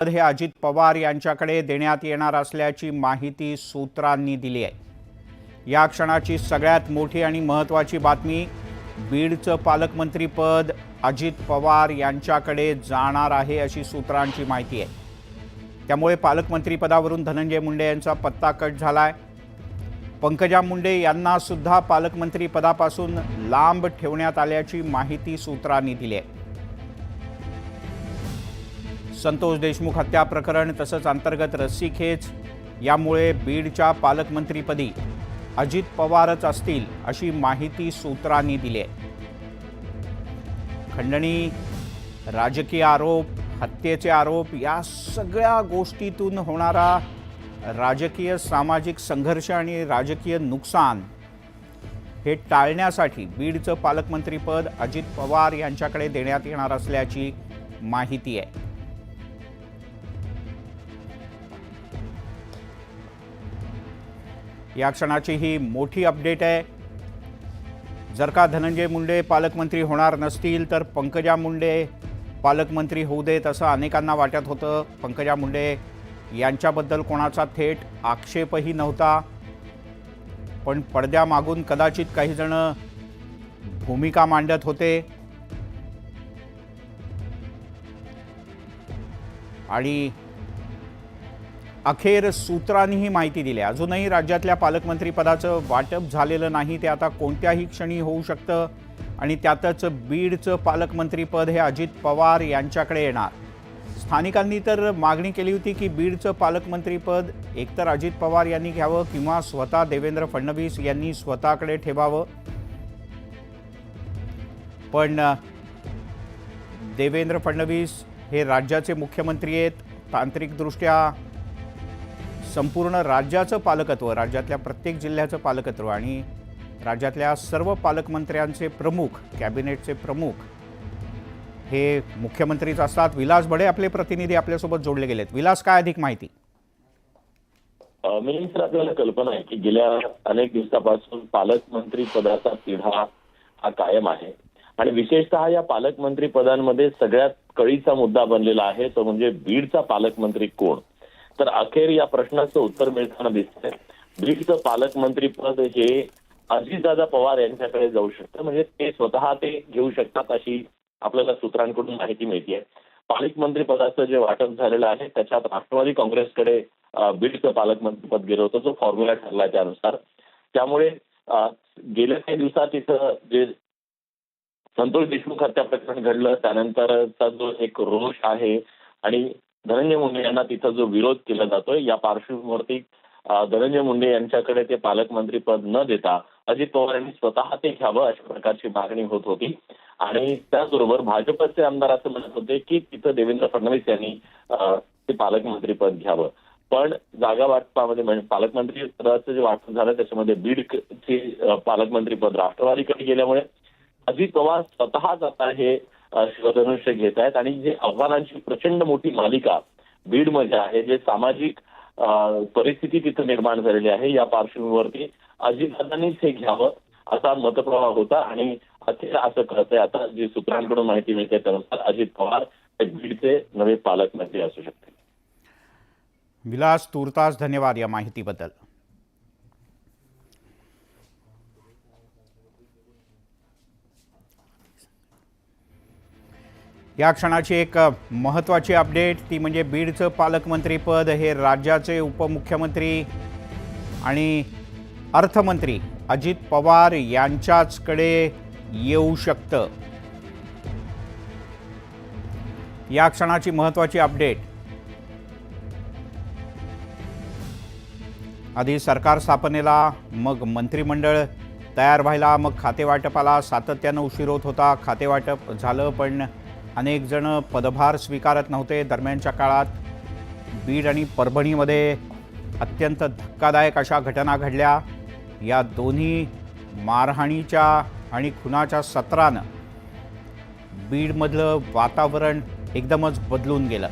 हे अजित पवार यांच्याकडे देण्यात येणार असल्याची माहिती सूत्रांनी दिली आहे। या क्षणाची सगळ्यात मोठी आणि महत्त्वाची बातमी, बीडचं पालकमंत्रीपद अजित पवार यांच्याकडे जाणार आहे अशी सूत्रांची माहिती आहे। त्यामुळे पालकमंत्रीपदावरून धनंजय मुंडे यांचा पत्ता कट झालाय। पंकजा मुंडे यांना सुद्धा पालकमंत्रीपदापासून लांब ठेवण्यात आल्याची माहिती सूत्रांनी दिली आहे। संतोष देशमुख हत्या प्रकरण तसंच अंतर्गत रस्सीखेच यामुळे बीडच्या पालकमंत्रीपदी अजित पवारच असतील अशी माहिती सूत्रांनी दिली आहे। खंडणी, राजकीय आरोप, हत्येचे आरोप या सगळ्या गोष्टीतून होणारा राजकीय सामाजिक संघर्ष आणि राजकीय नुकसान हे टाळण्यासाठी बीडचं पालकमंत्रीपद अजित पवार यांच्याकडे देण्यात येणार असल्याची माहिती आहे। या क्षणाची ही मोठी अपडेट आहे। जर का धनंजय मुंडे पालकमंत्री होणार नसतील तर पंकजा मुंडे पालकमंत्री होऊ देत असं अनेकांना वाटत होतं। पंकजा मुंडे यांच्याबद्दल कोणाचा थेट आक्षेपही नव्हता, पण पडद्यामागून कदाचित काही जण भूमिका मांडत होते आणि अखेर सूत्रांनी ही माहिती दिली। अजूनही राज्यातल्या पालकमंत्रीपदाचं वाटप झालेलं नाही, ते आता कोणत्याही क्षणी होऊ शकतं आणि त्यातच बीडचं पालकमंत्रीपद हे अजित पवार यांच्याकडे येणार। स्थानिकांनी तर मागणी केली होती की बीडचं पालकमंत्रीपद एकतर अजित पवार यांनी घ्यावं किंवा स्वतः देवेंद्र फडणवीस यांनी स्वतःकडे ठेवावं, पण देवेंद्र फडणवीस हे राज्याचे मुख्यमंत्री आहेत। तांत्रिकदृष्ट्या संपूर्ण राज्याचं पालकत्व, राज्यातल्या प्रत्येक जिल्ह्याचं पालकत्व आणि राज्यातल्या सर्व पालकमंत्र्यांचे प्रमुख, कॅबिनेटचे प्रमुख हे मुख्यमंत्रीच असतात। विलास बडे आपले प्रतिनिधी आपल्यासोबत जोडले गेलेत। विलास, काय अधिक माहिती? मिलिंद, आपल्याला कल्पना आहे की गेल्या अनेक दिवसापासून पालकमंत्री पदाचा तिढा हा कायम आहे आणि विशेषतः या पालकमंत्री पदांमध्ये सगळ्यात कळीचा मुद्दा बनलेला आहे तो म्हणजे बीडचा पालकमंत्री कोण। तर अखेर या प्रश्नाचं उत्तर मिळताना दिसतंय। बीडचं पालकमंत्री पद हे अजितदादा पवार यांच्याकडे जाऊ शकतं, म्हणजे ते स्वतः ते घेऊ शकतात अशी आपल्याला सूत्रांकडून माहिती मिळते। पालकमंत्री पदाचं जे वाटप झालेलं आहे त्याच्यात राष्ट्रवादी काँग्रेसकडे बीडचं पालकमंत्रीपद गेलं होतं, जो फॉर्म्युला ठरला त्यानुसार। त्यामुळे गेल्या काही दिवसात इथं जे संतोष देशमुख हत्या प्रकरण घडलं त्यानंतरचा जो एक रोष आहे आणि धनंजय मुंडे यांना तिथं जो विरोध केला जातोय, या पार्श्वभूमीवरती धनंजय मुंडे यांच्याकडे ते पालकमंत्री पद न देता अजित पवार यांनी स्वतः ते घ्यावं अशा प्रकारची मागणी होत होती। आणि त्याचबरोबर भाजपचे आमदार असं म्हणत होते की तिथं देवेंद्र फडणवीस यांनी ते पालकमंत्री पद घ्यावं, पण जागा वाटपामध्ये म्हणजे पालकमंत्री पदाचं जे वाटप झालं त्याच्यामध्ये बीडचे पालकमंत्री पद राष्ट्रवादीकडे गेल्यामुळे अजित पवार स्वतःच आता हे शिवधनुष्य घेत आहेत आणि जे आव्हानांची प्रचंड मोठी मालिका बीडमध्ये आहे, जे सामाजिक परिस्थिती तिथं निर्माण झालेली आहे, या पार्श्वभूमीवरती अजितदादांनीच हे घ्यावं असा मतप्रवाह होता आणि अखेर असं कळतंय आता जी सूत्रांकडून माहिती मिळते त्यानुसार अजित पवार हे बीडचे नवे पालकमंत्री असू शकते। विलास, तूर्तास धन्यवाद या माहितीबद्दल। या क्षणाची एक महत्त्वाची अपडेट ती म्हणजे बीडचं पालकमंत्रीपद हे राज्याचे उपमुख्यमंत्री आणि अर्थमंत्री अजित पवार यांच्याचकडे येऊ शकतं। या क्षणाची महत्त्वाची अपडेट। आधी सरकार स्थापनेला, मग मंत्रिमंडळ तयार व्हायला, मग खातेवाटपाला सातत्यानं उशीर होत होता। खातेवाटप झालं पण अनेक जण पदभार स्वीकारत नव्हते। दरम्यानच्या काळात बीड आणि परभणीमध्ये अत्यंत धक्कादायक अशा घटना घडल्या। या दोन्ही मारहाणीच्या आणि खुनाच्या सत्रानं बीडमधलं वातावरण एकदमच बदलून गेलं।